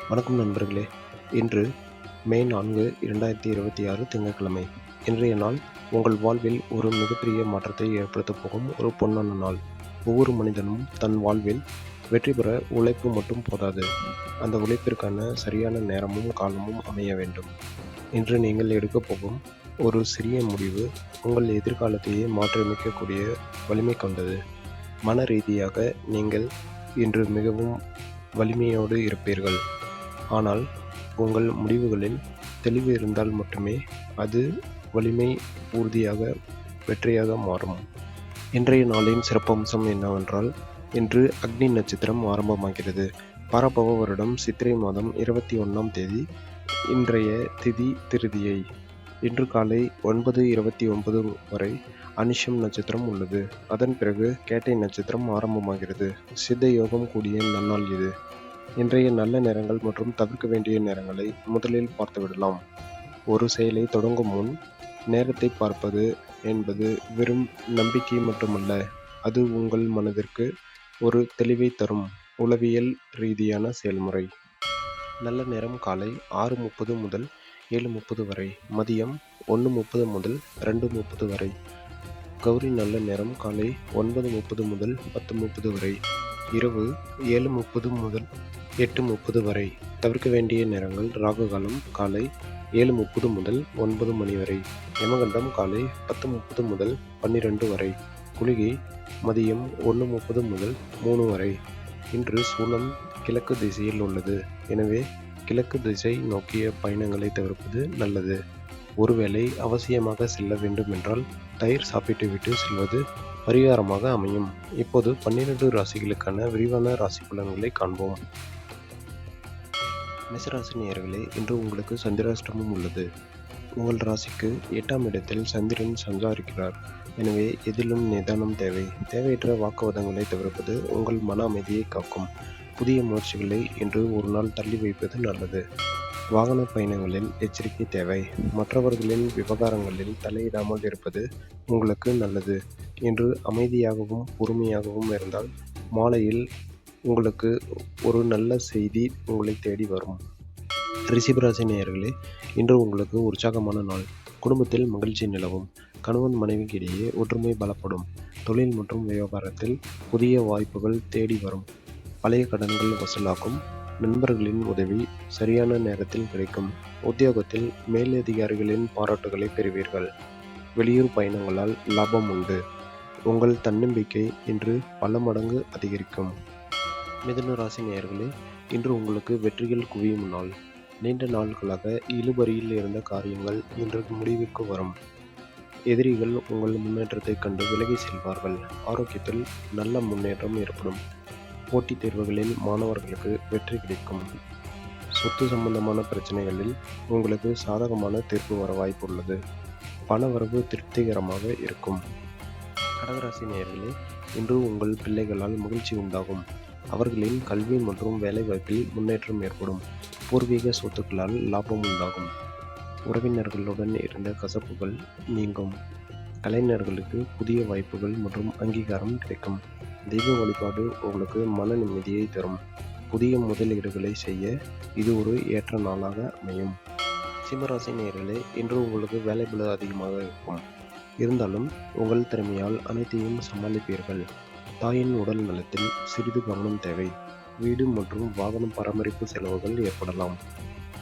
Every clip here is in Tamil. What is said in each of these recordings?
வணக்கம் நண்பர்களே. இன்று மே 4, 2026 திங்கட்கிழமை. இன்றைய நாள் உங்கள் வாழ்வில் ஒரு மிகப்பெரிய மாற்றத்தை ஏற்படுத்தப் போகும் ஒரு பொன்னான நாள். ஒவ்வொரு மனிதனும் தன் வாழ்வில் வெற்றி பெற உழைப்பு மட்டும் போதாது. அந்த உழைப்பிற்கான சரியான நேரமும் காலமும் அமைய வேண்டும். இன்று நீங்கள் எடுக்கப் போகும் ஒரு சிறிய முடிவு உங்கள் எதிர்காலத்தையே மாற்றியமைக்கக்கூடிய வலிமை கொண்டது. மன ரீதியாக நீங்கள் இன்று மிகவும் வலிமையோடு இருப்பீர்கள். ஆனால் உங்கள் முடிவுகளில் தெளிவு இருந்தால் மட்டுமே அது வலிமை உறுதியாக வெற்றியாக மாறும். இன்றைய நாளின் சிறப்பம்சம் என்னவென்றால், இன்று அக்னி நட்சத்திரம் ஆரம்பமாகிறது. பராபவ வருடம் சித்திரை மாதம் 21ஆம் தேதி. இன்றைய திதி திருதியை. இன்று காலை 9:29 வரை அனிஷம் நட்சத்திரம் உள்ளது. அதன் பிறகு கேட்டை நட்சத்திரம் ஆரம்பமாகிறது. சித்த யோகம் கூடிய நன்னாள் இது. இன்றைய நல்ல நேரங்கள் மற்றும் தவிர்க்க வேண்டிய நேரங்களை முதலில் பார்த்துவிடலாம். ஒரு செயலை தொடங்கும் முன் நேரத்தை பார்ப்பது என்பது வெறும் நம்பிக்கை மட்டுமல்ல, அது உங்கள் மனதிற்கு ஒரு தெளிவை தரும் உளவியல் ரீதியான செயல்முறை. நல்ல நேரம் காலை 6:30 முதல் 7:30 வரை, மதியம் 1:30 முதல் 2:30 வரை. கௌரி நல்ல நேரம் காலை 9:30 முதல் 10:30 வரை, இரவு 7:30 முதல் 8:30 வரை. தவிர்க்க வேண்டிய நேரங்கள்: ராகு காலம் காலை 7:30 முதல் 9 மணி வரை, யமகண்டம் காலை 10:30 முதல் 12 வரை, குளிகை மதியம் 1:30 முதல் 3 வரை. இன்று சூலம் கிழக்கு திசையில் உள்ளது. எனவே கிழக்கு திசை நோக்கிய பயணங்களை தவிர்ப்பது நல்லது. ஒருவேளை அவசியமாக செல்ல வேண்டும் என்றால் தயிர் சாப்பிட்டுவிட்டு செல்வது பரிகாரமாக அமையும். இப்போது 12 ராசிகளுக்கான விரிவான ராசி பலன்களை காண்போம். மேசராசி நேயர்களே, இன்று உங்களுக்கு சந்திராஷ்டமம் உள்ளது. உங்கள் ராசிக்கு 8ஆம் இடத்தில் சந்திரன் சஞ்சாரிக்கிறார். எனவே எதிலும் நிதானம் தேவை. தேவையற்ற வாக்குவாதங்களை தவிர்ப்பது உங்கள் மன அமைதியை காக்கும். புதிய முயற்சிகளை இன்று ஒரு நாள் தள்ளி வைப்பது நல்லது. வாகன பயணங்களில் எச்சரிக்கை தேவை. மற்றவர்களின் விவகாரங்களில் தலையிடாமல் இருப்பது உங்களுக்கு நல்லது. இன்று அமைதியாகவும் பொறுமையாகவும் இருந்தால் மாலையில் உங்களுக்கு ஒரு நல்ல செய்தி உங்களை தேடி வரும். ரிஷபராசி நேயர்களே, இன்று உங்களுக்கு உற்சாகமான நாள். குடும்பத்தில் மகிழ்ச்சி நிலவும். கணவன் மனைவிக்கு இடையே ஒற்றுமை பலப்படும். தொழில் மற்றும் வியாபாரத்தில் புதிய வாய்ப்புகள் தேடி வரும். பழைய கடன்கள் வசூலாகும். நண்பர்களின் உதவி சரியான நேரத்தில் கிடைக்கும். உத்தியோகத்தில் மேலதிகாரிகளின் பாராட்டுகளை பெறுவீர்கள். வெளியூர் பயணங்களால் லாபம் உண்டு. உங்கள் தன்னம்பிக்கை இன்று பல மடங்கு அதிகரிக்கும். மிதுன ராசி நேயர்களே, இன்று உங்களுக்கு வெற்றிகள் குவியும் நாள். நீண்ட நாட்களாக இழுபறியில் இருந்த காரியங்கள் இன்று முடிவுக்கு வரும். எதிரிகள் உங்கள் முன்னேற்றத்தை கண்டு விலகி செல்வார்கள். ஆரோக்கியத்தில் நல்ல முன்னேற்றம் ஏற்படும். போட்டித் தேர்வுகளில் மாணவர்களுக்கு வெற்றி கிடைக்கும். சொத்து சம்பந்தமான பிரச்சனைகளில் உங்களுக்கு சாதகமான தீர்ப்பு வர வாய்ப்புள்ளது. பணவரவு திருப்திகரமாக இருக்கும். கடகராசி நேயர்களே, இன்று உங்கள் பிள்ளைகளால் மகிழ்ச்சி உண்டாகும். அவர்களின் கல்வி மற்றும் வேலைவாய்ப்பில் முன்னேற்றம் ஏற்படும். பூர்வீக சொத்துக்களால் லாபம் உண்டாகும். உறவினர்களுடன் இருந்த கசப்புகள் நீங்கும். கலைஞர்களுக்கு புதிய வாய்ப்புகள் மற்றும் அங்கீகாரம் கிடைக்கும். தெய்வ வழிபாடு உங்களுக்கு மன நிம்மதியை தரும். புதிய முதலீடுகளை செய்ய இது ஒரு ஏற்ற நாளாக அமையும். சிம்மராசி நேயர்களே, இன்று உங்களுக்கு வேலைபளு அதிகமாக இருக்கும். இருந்தாலும் உங்கள் திறமையால் அனைத்தையும் சமாளிப்பீர்கள். தாயின் உடல் நலத்தில் சிறிது கவனம் தேவை. வீடு மற்றும் வாகனம் பராமரிப்பு செலவுகள் ஏற்படலாம்.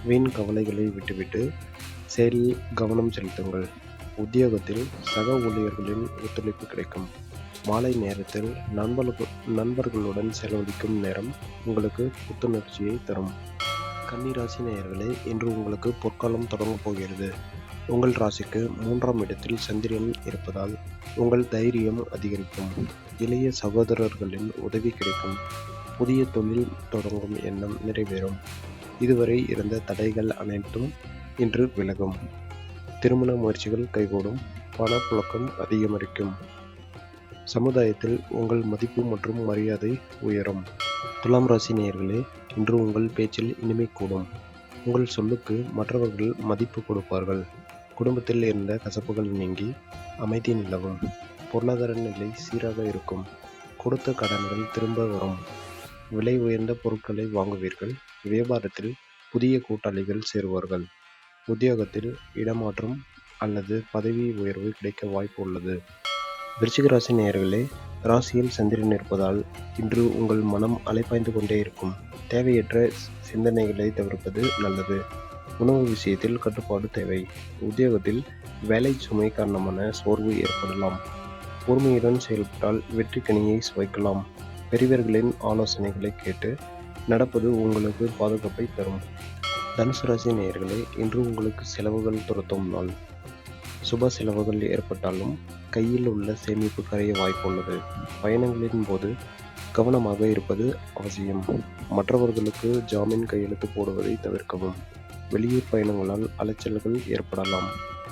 வீண் கவலைகளை விட்டுவிட்டு செயலில் கவனம் செலுத்துங்கள். உத்தியோகத்தில் சக ஊழியர்களின் ஒத்துழைப்பு கிடைக்கும். மாலை நேரத்தில் நண்பர்களுடன் செலவழிக்கும் நேரம் உங்களுக்கு புத்துணர்ச்சியை தரும். கன்னிராசி நேயர்களே, இன்று உங்களுக்கு பொற்காலம் தொடங்கப் போகிறது. உங்கள் ராசிக்கு 3ஆம் இடத்தில் சந்திரன் இருப்பதால் உங்கள் தைரியம் அதிகரிக்கும். இளைய சகோதரர்களின் உதவி கிடைக்கும். புதிய தொழில் தொடங்கும் எண்ணம் நிறைவேறும். இதுவரை இருந்த தடைகள் அனைத்தும் இன்று விலகும். திருமண முயற்சிகள் கைகூடும். பணப்புழக்கம் அதிகரிக்கும். சமுதாயத்தில் உங்கள் மதிப்பு மற்றும் மரியாதை உயரும். துலாம் ராசி நேயர்களே, இன்று உங்கள் பேச்சில் இனிமை கூடும். உங்கள் சொல்லுக்கு மற்றவர்கள் மதிப்பு கொடுப்பார்கள். குடும்பத்தில் இருந்த கசப்புகள் நீங்கி அமைதி நிலவும். பொருளாதார நிலை சீராக இருக்கும். கொடுத்த கடன்கள் திரும்ப வரும். விலை உயர்ந்த பொருட்களை வாங்குவீர்கள். வியாபாரத்தில் புதிய கூட்டாளிகள் சேருவார்கள். உத்தியோகத்தில் இடமாற்றம் அல்லது பதவி உயர்வு கிடைக்க வாய்ப்பு உள்ளது. விருச்சிக ராசி நேயர்களே, ராசியில் சந்திரன் இருப்பதால் இன்று உங்கள் மனம் அலைபாய்ந்து கொண்டே இருக்கும். தேவையற்ற சிந்தனைகளை தவிர்ப்பது நல்லது. உணவு விஷயத்தில் கட்டுப்பாடு தேவை. உத்தியோகத்தில் வேலை சுமை காரணமான சோர்வு ஏற்படலாம். பொறுமையுடன் செயல்பட்டால் வெற்றி கனியை சுவைக்கலாம். பெரியவர்களின் ஆலோசனைகளை கேட்டு நடப்பது உங்களுக்கு பாதுகாப்பை தரும். தனுசு ராசி நேயர்களே, இன்று உங்களுக்கு செலவுகள் துரத்தும் நாள். சுப செலவுகள் ஏற்பட்டாலும் கையில் உள்ள சேமிப்பு கரைய வாய்ப்புள்ளது. பயணங்களின் போது கவனமாக இருப்பது அவசியம். மற்றவர்களுக்கு ஜாமீன் கையெழுத்து போடுவதை தவிர்க்கவும். வெளியூர் பயணங்களால் அலைச்சல்கள் ஏற்படலாம்.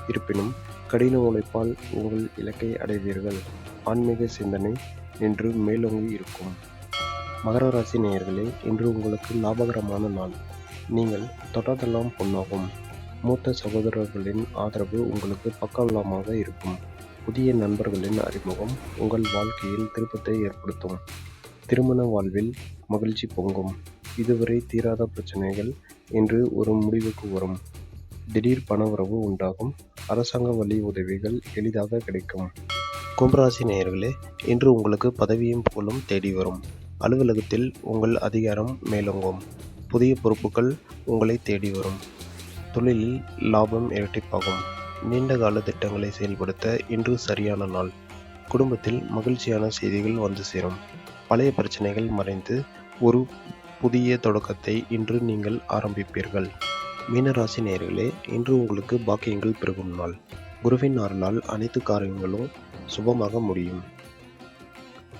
இருப்பினும் கடின உழைப்பால் உங்கள் இலக்கை அடைவீர்கள். ஆன்மீக சிந்தனை இன்று மேலோங்கி இருக்கும். மகர ராசி நேயர்களே, இன்று உங்களுக்கு லாபகரமான நாள். நீங்கள் தொட்டதெல்லாம் பொன்னாகும். மூத்த சகோதரர்களின் ஆதரவு உங்களுக்கு பக்கபலமாக இருக்கும். புதிய நண்பர்களின் அறிமுகம் உங்கள் வாழ்க்கையில் திருப்பத்தை ஏற்படுத்தும். திருமண வாழ்வில் மகிழ்ச்சி பொங்கும். இதுவரை தீராத பிரச்சனைகள் இன்று ஒரு முடிவுக்கு வரும். திடீர் பணவரவு உண்டாகும். அரசாங்க வழி உதவிகள் எளிதாக கிடைக்கும். கும்பராசி நேயர்களே, இன்று உங்களுக்கு பதவியும் புகழும் தேடி வரும். அலுவலகத்தில் உங்கள் அதிகாரம் மேலோங்கும். புதிய பொறுப்புகள் உங்களை தேடி வரும். தொழிலில் லாபம் இரட்டிப்பாகும். நீண்ட கால திட்டங்களை செயல்படுத்த இன்று சரியான நாள். குடும்பத்தில் மகிழ்ச்சியான செய்திகள் வந்து சேரும். பழைய பிரச்சனைகள் மறைந்து ஒரு புதிய தொடக்கத்தை இன்று நீங்கள் ஆரம்பிப்பீர்கள். மீனராசி நேயர்களே, இன்று உங்களுக்கு பாக்கியங்கள் பெருகும் நாள். குருவின் அருளால் அனைத்து காரியங்களும் சுபமாக முடியும்.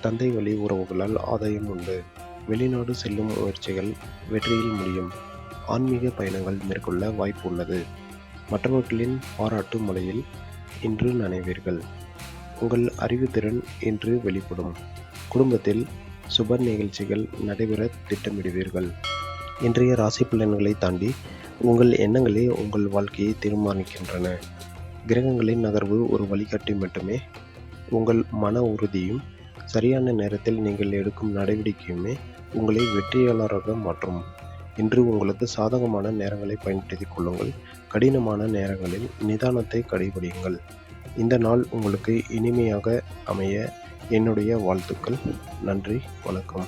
தந்தை வழி உறவுகளால் ஆதாயம் உண்டு. வெளிநாடு செல்லும் முயற்சிகள் வெற்றியில் முடியும். ஆன்மீக பயணங்கள் மேற்கொள்ள வாய்ப்பு உள்ளது. மற்றவர்களின் பாராட்டு மழையில் இன்று நனைவீர்கள். உங்கள் அறிவுத்திறன் இன்று வெளிப்படும். குடும்பத்தில் சுப நிகழ்ச்சிகள் நடைபெற திட்டமிடுவீர்கள். இன்றைய ராசி பலன்களை தாண்டி உங்கள் எண்ணங்களே உங்கள் வாழ்க்கையை தீர்மானிக்கின்றன. கிரகங்களின் நகர்வு ஒரு வழிகாட்டி மட்டுமே. உங்கள் மன உறுதியும் சரியான நேரத்தில் நீங்கள் எடுக்கும் நடவடிக்கையுமே உங்களை வெற்றியாளராக மாற்றும். இன்று உங்களுக்கு சாதகமான நேரங்களை பயன்படுத்திக் கொள்ளுங்கள். கடினமான நேரங்களில் நிதானத்தை கடைபிடியுங்கள். இந்த நாள் உங்களுக்கு இனிமையாக அமைய என்னுடைய வாழ்த்துக்கள். நன்றி, வணக்கம்.